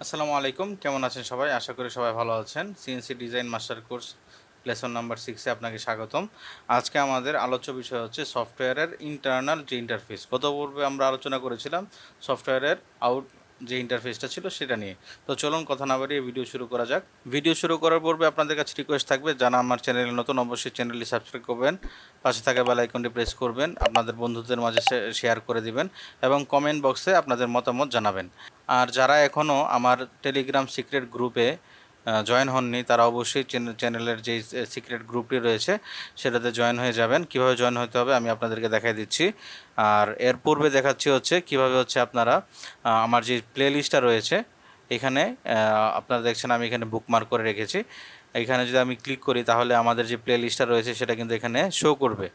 আসসালামু আলাইকুম, কেমন আছেন সবাই? আশা করি সবাই ভালো আছেন। CNC design master course lesson number 6 এ আপনাকে স্বাগতম। আজকে আমাদের আলোচ্য বিষয় হচ্ছে সফটওয়্যারের ইন্টারনাল যে ইন্টারফেস। গত পর্বে আমরা আলোচনা করেছিলাম সফটওয়্যারের আউট যে ইন্টারফেসটা ছিল সেটা নিয়ে। তো চলুন কথা না বাড়িয়ে ভিডিও শুরু করা যাক। ভিডিও শুরু করার পূর্বে আপনাদের কাছে রিকোয়েস্ট থাকবে, যারা আমার চ্যানেলে নতুন অবশ্যই চ্যানেলটি সাবস্ক্রাইব করবেন, পাশে থাকা বেল আইকনটি প্রেস করবেন, আপনাদের বন্ধুদের মাঝে শেয়ার করে দিবেন এবং কমেন্ট বক্সে আপনাদের মতামত জানাবেন। আর যারা এখনও আমার টেলিগ্রাম সিক্রেট গ্রুপে জয়েন হননি, তারা অবশ্যই চ্যানেলের যেই সিক্রেট গ্রুপটি রয়েছে সেটাতে জয়েন হয়ে যাবেন। কিভাবে জয়েন হতে হবে আমি আপনাদেরকে দেখাই দিচ্ছি। আর এর পূর্বে দেখাচ্ছি হচ্ছে কিভাবে হচ্ছে আপনারা আমার যে প্লে লিস্টটা রয়েছে এখানে আপনারা দেখছেন আমি এখানে বুকমার্ক করে রেখেছি। এখানে যদি আমি ক্লিক করি তাহলে আমাদের যে প্লে লিস্টটা রয়েছে সেটা কিন্তু এখানে শো করবে।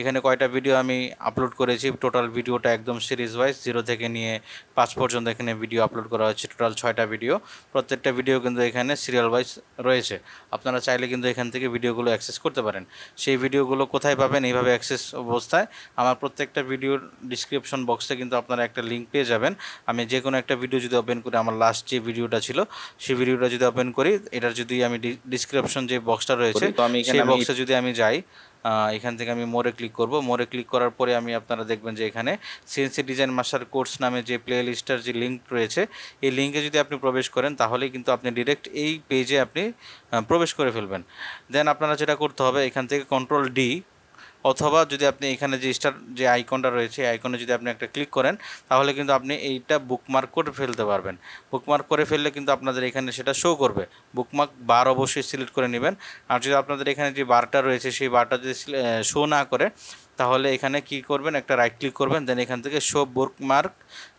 এখানে কয়টা ভিডিও আমি আপলোড করেছি, টোটাল ভিডিওটা একদম সিরিজ ওয়াইজ 0 থেকে নিয়ে 5 পর্যন্ত এখানে ভিডিও আপলোড করা হয়েছে। টোটাল 6টা ভিডিও, প্রত্যেকটা ভিডিও কিন্তু এখানে সিরিয়াল ওয়াইজ রয়েছে। আপনারা চাইলে কিন্তু এখান থেকে ভিডিওগুলো অ্যাক্সেস করতে পারেন। সেই ভিডিওগুলো কোথায় পাবেন? এইভাবে অ্যাক্সেস অবস্থায় আমার প্রত্যেকটা ভিডিওর ডিসক্রিপশন বক্সে কিন্তু আপনারা একটা লিঙ্ক পেয়ে যাবেন। আমি যে কোনো একটা ভিডিও যদি ওপেন করি, আমার লাস্ট যে ভিডিওটা ছিল সেই ভিডিওটা যদি ওপেন করি, এটার যদি আমি ডিসক্রিপশন যে বক্সটা রয়েছে তো আমি সেই বক্সে যদি আমি যাই, এখান থেকে আমি মোরে ক্লিক করব। মোরে ক্লিক করার পরে আপনারা দেখবেন যে এখানে সিএনসি ডিজাইন মাস্টার কোর্স নামে যে প্লে লিস্টের যে লিঙ্ক রয়েছে, এই লিঙ্কে যদি আপনি প্রবেশ করেন তাহলেই কিন্তু আপনি ডিরেক্ট এই পেজে আপনি প্রবেশ করে ফেলবেন। দেন আপনারা যেটা করতে হবে, এখান থেকে কন্ট্রোল ডি অথবা যদি আপনি এখানে যে স্টার যে আইকনটা রয়েছে এই আইকনে যদি আপনি একটা ক্লিক করেন তাহলে কিন্তু আপনি এইটা বুকমার্ক করে ফেলতে পারবেন। বুকমার্ক করে ফেললে কিন্তু আপনাদের এখানে সেটা শো করবে। বুকমার্ক বার অবশ্যই সিলেক্ট করে নেবেন। আর যদি আপনাদের এখানে যে বারটা রয়েছে সেই বারটা যদি শো না করে তাহলে এখানে কি করবেন, একটা রাইট ক্লিক করবেন, দেন এখান থেকে শো বুকমার্ক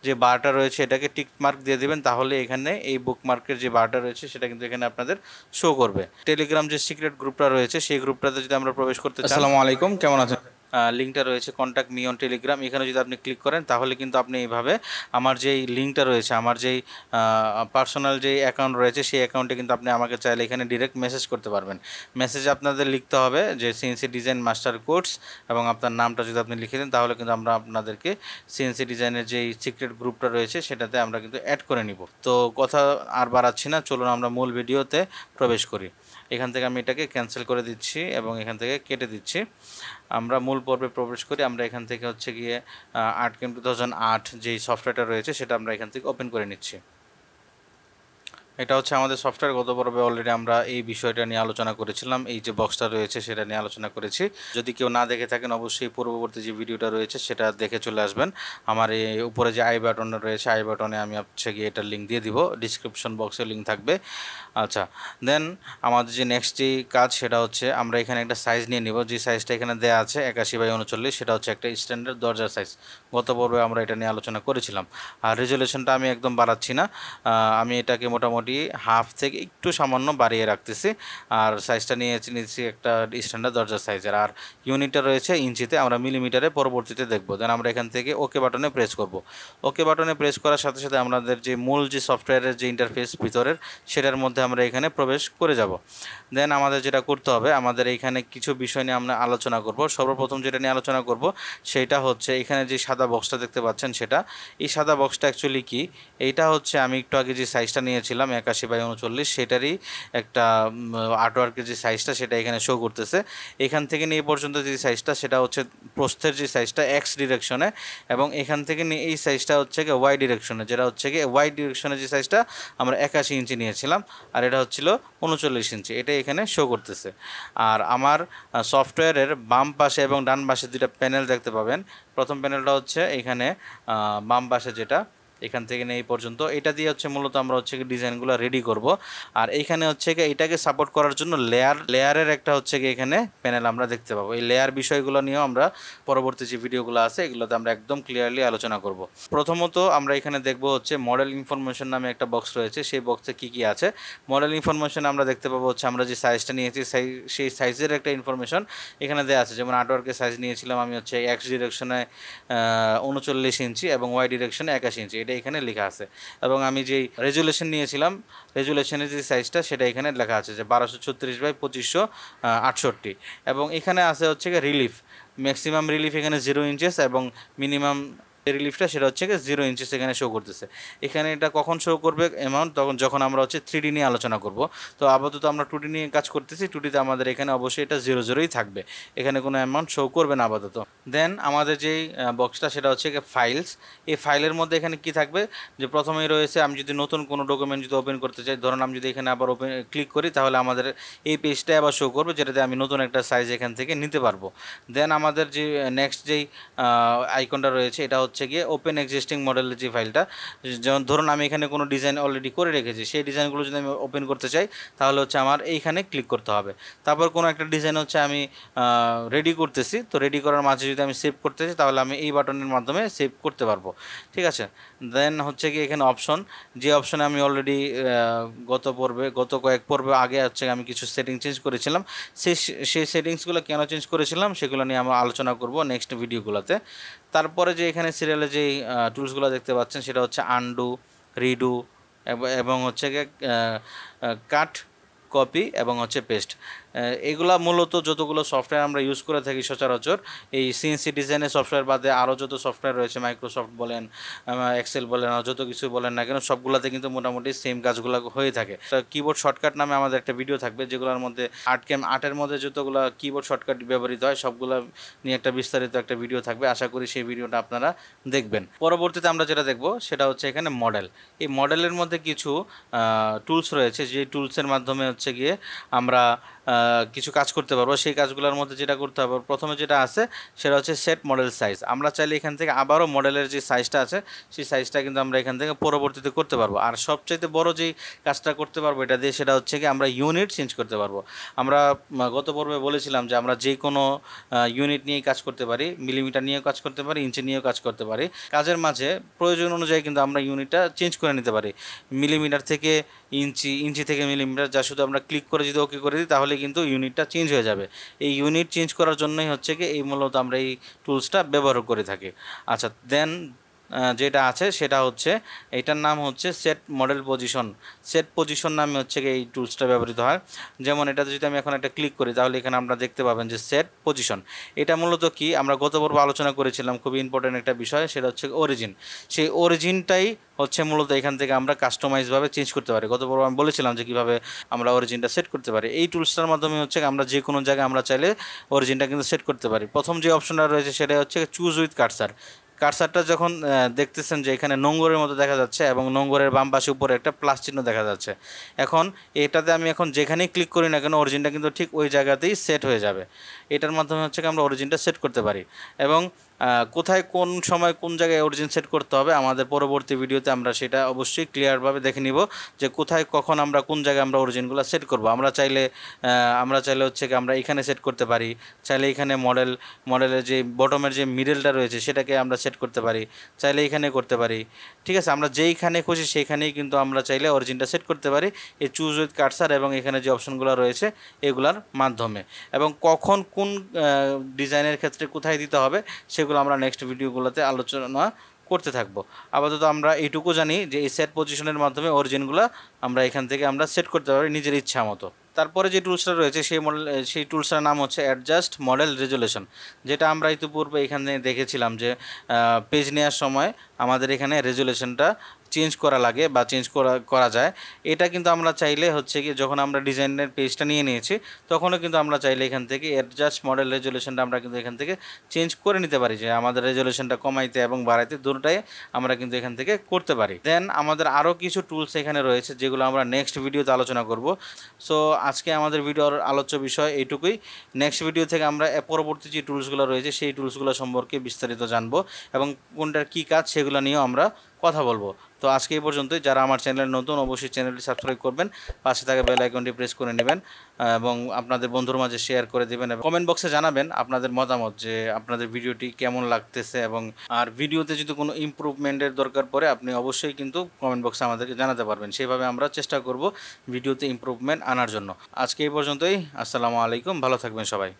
যে বারটা রয়েছে এটাকে টিক মার্ক দিয়ে দেবেন। তাহলে এখানে এই বুকমার্কের যে বারটা রয়েছে সেটা কিন্তু এখানে আপনাদের শো করবে। টেলিগ্রাম যে সিক্রেট গ্রুপটা রয়েছে সেই গ্রুপটাতে যদি আমরা প্রবেশ করতে চাই। আসসালামু আলাইকুম, কেমন আছেন? লিঙ্কটা রয়েছে কন্ট্যাক্ট মি অন টেলিগ্রাম, এখানে যদি আপনি ক্লিক করেন তাহলে কিন্তু আপনি এইভাবে আমার যেই লিঙ্কটা রয়েছে, আমার যেই পার্সোনাল যেই অ্যাকাউন্ট রয়েছে সেই অ্যাকাউন্টে কিন্তু আপনি আমাকে চাইলে এখানে ডিরেক্ট মেসেজ করতে পারবেন। মেসেজে আপনাদের লিখতে হবে যে সিএনসি ডিজাইন মাস্টার কোর্স এবং আপনার নামটা যদি আপনি লিখে দেন তাহলে কিন্তু আমরা আপনাদেরকে সিএনসি ডিজাইনের যেই সিক্রেট গ্রুপটা রয়েছে সেটাতে আমরা কিন্তু অ্যাড করে নিব। তো কথা আর বাড়াচ্ছি না, চলুন আমরা মূল ভিডিওতে প্রবেশ করি। এখান থেকে আমি এটাকে ক্যান্সেল করে দিচ্ছি এবং এখান থেকে কেটে দিচ্ছি। আমরা মূল পর্বে প্রবেশ করি। আমরা এখান থেকে হচ্ছে গিয়ে আর্টক্যাম 2008 যেই সফটওয়্যারটা রয়েছে সেটা আমরা এখান থেকে ওপেন করে নিচ্ছি। এটা হচ্ছে আমাদের সফটওয়্যার। গত পর্বে অলরেডি আমরা এই বিষয়টা নিয়ে আলোচনা করেছিলাম, এই যে বক্সটা রয়েছে সেটা নিয়ে আলোচনা করেছি। যদি কেউ না দেখে থাকেন অবশ্যই পূর্ববর্তী যে ভিডিওটা রয়েছে সেটা দেখে চলে আসবেন। আমার এই উপরে যে আই বাটন রয়েছে আই বাটনে আমি হচ্ছে গিয়ে এটার লিঙ্ক দিয়ে দিব, ডিসক্রিপশন বক্সে লিঙ্ক থাকবে। আচ্ছা, দেন আমাদের যে নেক্সট যে কাজ সেটা হচ্ছে আমরা এখানে একটা সাইজ নিয়ে নিব। যে সাইজটা এখানে দেওয়া আছে 81/39, সেটা হচ্ছে একটা স্ট্যান্ডার্ড দরজার সাইজ। গত পর্বে আমরা এটা নিয়ে আলোচনা করেছিলাম। আর রেজুলেশনটা আমি একদম বাড়াচ্ছি না, আমি এটাকে মোটামুটি হাফ থেকে একটু সামান্য বাড়িয়ে রাখতেছি। আর সাইজটা নিয়েছি একটা স্ট্যান্ডার্ড দরজার সাইজের। আর ইউনিটটা রয়েছে ইঞ্চিতে, আমরা মিলিমিটারে পরবর্তীতে দেখব। দেন আমরা এখান থেকে ওকে বাটনে প্রেস করব। ওকে বাটনে প্রেস করার সাথে সাথে আমাদের যে মূল যে সফটওয়্যারের যে ইন্টারফেস ভিতরের সেটার মধ্যে আমরা এখানে প্রবেশ করে যাব। দেন আমাদের যেটা করতে হবে, আমাদের এইখানে কিছু বিষয় নিয়ে আমরা আলোচনা করব। সর্বপ্রথম যেটা নিয়ে আলোচনা করব সেটা হচ্ছে এখানে যে সাদা বক্সটা দেখতে পাচ্ছেন সেটা, এই সাদা বক্সটা অ্যাকচুয়ালি কি, এইটা হচ্ছে আমি একটু আগে যে সাইজটা নিয়েছিলাম 81/39 সেটারই একটা আর্টওয়ার্কের যে সাইজটা সেটা এখানে শো করতেছে। এখান থেকে নিয়ে পর্যন্ত যে সাইজটা সেটা হচ্ছে প্রস্থের যে সাইজটা এক্স ডিরেকশনে, এবং এখান থেকে নিয়ে এই সাইজটা হচ্ছে গিয়ে ওয়াই ডিরেকশনে, যেটা হচ্ছে গিয়ে ওয়াই ডিরেকশনে যে সাইজটা আমরা 81 ইঞ্চি নিয়েছিলাম আর এটা হচ্ছিল 39 ইঞ্চি, এটা এখানে শো করতেছে। আর আমার সফটওয়্যারের বাম পাশে এবং ডান পাশে দুটা প্যানেল দেখতে পাবেন। প্রথম প্যানেলটা হচ্ছে এখানে বাম পাশে, যেটা এখান থেকে এই পর্যন্ত, এটা দিয়ে হচ্ছে মূলত আমরা হচ্ছে কি ডিজাইনগুলো রেডি করব। আর এইখানে হচ্ছে কি এটাকে সাপোর্ট করার জন্য লেয়ারের একটা হচ্ছে কি এখানে প্যানেল আমরা দেখতে পাবো। এই লেয়ার বিষয়গুলো নিয়েও আমরা পরবর্তী যে ভিডিওগুলো আছে এগুলোতে আমরা একদম ক্লিয়ারলি আলোচনা করব। প্রথমত আমরা এখানে দেখব হচ্ছে মডেল ইনফরমেশন নামে একটা বক্স রয়েছে, সেই বক্সে কি কি আছে। মডেল ইনফরমেশন আমরা দেখতে পাবো হচ্ছে আমরা যে সাইজটা নিয়েছি সেই সাইজের একটা ইনফরমেশন এখানে দেওয়া আছে। যেমন আর্টওয়ার্কের সাইজ নিয়েছিলাম আমি হচ্ছে এক্স ডিরেকশনে 39 ইঞ্চি এবং ওয়াই ডিরেকশনে 81 ইঞ্চি, এটা এখানে লেখা আছে। এবং আমি যেই রেজুলেশন নিয়েছিলাম, রেজুলেশনের যে সাইজটা সেটা এখানে লেখা আছে যে 1236/2568, এবং এখানে আছে হচ্ছে রিলিফ, ম্যাক্সিমাম রিলিফ এখানে 0 ইঞ্চেস এবং মিনিমাম রিলিফটা সেটা হচ্ছে 0 ইঞ্চিস এখানে শো করতেছে। এখানে এটা কখন শো করবে অ্যামাউন্ট, তখন যখন আমরা হচ্ছে 3D নিয়ে আলোচনা করব। তো আপাতত আমরা 2D নিয়ে কাজ করতেছি, 2Dতে আমাদের এখানে অবশ্যই এটা 0 থাকবে, এখানে কোনো অ্যামাউন্ট শো করবে না আপাতত। দেন আমাদের যেই বক্সটা সেটা হচ্ছে ফাইলস। এই ফাইলের মধ্যে এখানে কি থাকবে, যে প্রথমেই রয়েছে আমি যদি নতুন কোনো ডকুমেন্ট যদি ওপেন করতে চাই, ধরুন আমি যদি এখানে আবার ওপেন ক্লিক করি, তাহলে আমাদের এই পেজটাই আবার শো করবে, যেটাতে আমি নতুন একটা সাইজ এখান থেকে নিতে পারবো। দেন আমাদের যে নেক্সট যেই আইকনটা রয়েছে এটা হচ্ছে ওপেন এক্সিস্টিং মডেলের যে ফাইলটা, যেমন ধরুন আমি এখানে কোনো ডিজাইন অলরেডি করে রেখেছি, সেই ডিজাইনগুলো যদি আমি ওপেন করতে চাই তাহলে হচ্ছে আমার এইখানে ক্লিক করতে হবে। তারপর কোনো একটা ডিজাইন হচ্ছে আমি রেডি করতেছি, তো রেডি করার মাঝে যদি আমি সেভ করতে চাই তাহলে আমি এই বাটনের মাধ্যমে সেভ করতে পারবো, ঠিক আছে। দেন হচ্ছে এখানে অপশন, যে অপশনে আমি অলরেডি গত কয়েক পর্বে আগে হচ্ছে আমি কিছু সেটিং চেঞ্জ করেছিলাম, সেই সেটিংসগুলো কেন চেঞ্জ করেছিলাম সেগুলো নিয়ে আমরা আলোচনা করব নেক্সট ভিডিওগুলোতে। তারপরে যে এখানে সিরিয়ালে যেই টুলসগুলো দেখতে পাচ্ছেন সেটা হচ্ছে আনডু, রিডু এবং হচ্ছে কাট, কপি এবং হচ্ছে পেস্ট। এগুলা মূলত যতগুলো সফটওয়্যার আমরা ইউজ করে থাকি সচরাচর, এই সিএনসি ডিজাইনের সফটওয়্যার বাদে আরও যত সফটওয়্যার রয়েছে, মাইক্রোসফট বলেন, এক্সেল বলেন, যত কিছু বলেন না কেন, সবগুলোতে কিন্তু মোটামুটি সেম কাজগুলো হয়ে থাকে। কিবোর্ড শর্টকাট নামে আমাদের একটা ভিডিও থাকবে, যেগুলোর মধ্যে আর্টক্যাম আর্টের মধ্যে যতগুলো কিবোর্ড শর্টকাট ব্যবহৃত হয় সবগুলো নিয়ে একটা বিস্তারিত একটা ভিডিও থাকবে, আশা করি সেই ভিডিওটা আপনারা দেখবেন। পরবর্তীতে আমরা যেটা দেখব সেটা হচ্ছে এখানে মডেল। এই মডেলের মধ্যে কিছু টুলস রয়েছে, যে টুলসের মাধ্যমে হচ্ছে আমরা কিছু কাজ করতে পারবো। সেই কাজগুলোর মধ্যে যেটা করতে হবে, প্রথমে যেটা আছে সেটা হচ্ছে সেট মডেল সাইজ। আমরা চাইলে এখান থেকে আবারও মডেলের যে সাইজটা আছে সেই সাইজটা কিন্তু আমরা এখান থেকে পরবর্তীতে করতে পারবো। আর সবচাইতে বড় যেই কাজটা করতে পারবো এটা দিয়ে, সেটা হচ্ছে আমরা ইউনিট চেঞ্জ করতে পারবো। আমরা গত পর্বে বলেছিলাম যে আমরা যে কোনো ইউনিট নিয়েই কাজ করতে পারি, মিলিমিটার নিয়েও কাজ করতে পারি, ইঞ্চি নিয়েও কাজ করতে পারি। কাজের মাঝে প্রয়োজন অনুযায়ী কিন্তু আমরা ইউনিটটা চেঞ্জ করে নিতে পারি, মিলিমিটার থেকে ইঞ্চি, ইঞ্চি থেকে মিলিমিটার, যা শুধু আমরা ক্লিক করে যদি ওকে করে দিই তাহলে কিন্তু ইউনিটটা চেঞ্জ হয়ে যাবে। এই ইউনিট চেঞ্জ করার জন্যই হচ্ছে এই মূলত আমরা এই টুলসটা ব্যবহার করে থাকি। আচ্ছা, দেন যেটা আছে সেটা হচ্ছে এটার নাম হচ্ছে set model position. Set position নামে হচ্ছে এই টুলসটা ব্যবহৃত হয়। যেমন এটাতে যদি আমি এখন একটা ক্লিক করি তাহলে এখানে আমরা দেখতে পাবেন যে সেট পজিশন। এটা মূলত কি, আমরা গত পর্বে আলোচনা করেছিলাম, খুবই ইম্পর্টেন্ট একটা বিষয়, সেটা হচ্ছে অরিজিন। সেই অরিজিনটাই হচ্ছে মূলত এখান থেকে আমরা কাস্টমাইজভাবে চেঞ্জ করতে পারি। গত পর্বে আমি বলেছিলাম যে কীভাবে আমরা অরিজিনটা সেট করতে পারি। এই টুলসটার মাধ্যমে হচ্ছে আমরা যে কোনো জায়গায় আমরা চাইলে অরিজিনটা কিন্তু সেট করতে পারি। প্রথম যে অপশনটা রয়েছে সেটা হচ্ছে চুজ উইথ কার্সার। কার্সারটা যখন দেখতেছেন যে এখানে নোঙ্গরের মতো দেখা যাচ্ছে এবং নোঙ্গরের বাম পাশে উপরে একটা প্লাস চিহ্ন দেখা যাচ্ছে, এখন এটাতে আমি এখন যেখানেই ক্লিক করি না কেন অরিজিনটা কিন্তু ঠিক ওই জায়গাতেই সেট হয়ে যাবে। এটার মাধ্যমে হচ্ছে আমরা অরিজিনটা সেট করতে পারি। এবং কোথায় কোন সময় কোন জায়গায় অরিজিন সেট করতে হবে আমাদের পরবর্তী ভিডিওতে আমরা সেটা অবশ্যই ক্লিয়ারভাবে দেখে নিব, যে কোথায় কখন আমরা কোন জায়গায় আমরা অরিজিনগুলো সেট করব। আমরা চাইলে হচ্ছে আমরা এখানে সেট করতে পারি, চাইলে এখানে মডেলের যে বটমের যে মিডলটা রয়েছে সেটাকে আমরা সেট করতে পারি, চাইলে এখানে করতে পারি, ঠিক আছে। আমরা যেইখানে খুশি সেইখানেই কিন্তু আমরা চাইলে অরিজিনটা সেট করতে পারি এই চুজ উইথ কার্সার এবং এখানে যে অপশনগুলো রয়েছে এগুলার মাধ্যমে। এবং কখন কোন ডিজাইনের ক্ষেত্রে কোথায় দিতে হবে সেগুলো আমরা নেক্সট ভিডিওগুলোতে আলোচনা করতে থাকবো। আপাতত আমরা এইটুকু জানি যে এই সেট পজিশনের মাধ্যমে অরিজিনগুলো আমরা এখান থেকে আমরা সেট করতে পারি নিজের ইচ্ছা মতো। তারপরে যে টুলসটা রয়েছে সেই টুলসটার নাম হচ্ছে অ্যাডজাস্ট মডেল রেজুলেশন, যেটা আমরা ইতিপূর্বে এখানে দেখেছিলাম যে পেজ নেওয়ার সময় আমাদের এখানে রেজুলেশনটা চেঞ্জ করা লাগে বা চেঞ্জ করা যায়। এটা কিন্তু আমরা চাইলে হচ্ছে যখন আমরা ডিজাইনের পেজটা নিয়ে নিয়েছি তখনও কিন্তু আমরা চাইলে এখান থেকে অ্যাডজাস্ট মডেল রেজুলেশনটা আমরা কিন্তু এখান থেকে চেঞ্জ করে নিতে পারি, যে আমাদের রেজুলেশনটা কমাইতে এবং বাড়াইতে দুটোটাই আমরা কিন্তু এখান থেকে করতে পারি। দেন আমাদের আরও কিছু টুলস এখানে রয়েছে যেগুলো আমরা নেক্সট ভিডিওতে আলোচনা করব। সো আজকে আমাদের ভিডিওর আলোচ্য বিষয় এইটুকুই। নেক্সট ভিডিও থেকে আমরা পরবর্তী যে টুলসগুলো রয়েছে সেই টুলসগুলো সম্পর্কে বিস্তারিত জানবো এবং কোনটার কী কাজ সেগুলো নিয়েও আমরা কথা বলবো। তো আজকে এই পর্যন্তই। যারা আমার চ্যানেল নতুন অবশ্যই চ্যানেলটি সাবস্ক্রাইব করবেন, পাশে থাকা বেল আইকনটি প্রেস করে নেবেন এবং আপনাদের বন্ধুর মাঝে শেয়ার করে দেবেন এবং কমেন্ট বক্সে জানাবেন আপনাদের মতামত, যে আপনাদের ভিডিওটি কেমন লাগতেছে। এবং আর ভিডিওতে যদি কোনো ইমপ্রুভমেন্টের দরকার পড়ে আপনি অবশ্যই কিন্তু কমেন্ট বক্সে আমাদেরকে জানাতে পারবেন, সেইভাবে আমরা চেষ্টা করব ভিডিওতে ইমপ্রুভমেন্ট আনার জন্য। আজকে এই পর্যন্তই। আসসালামু আলাইকুম, ভালো থাকবেন সবাই।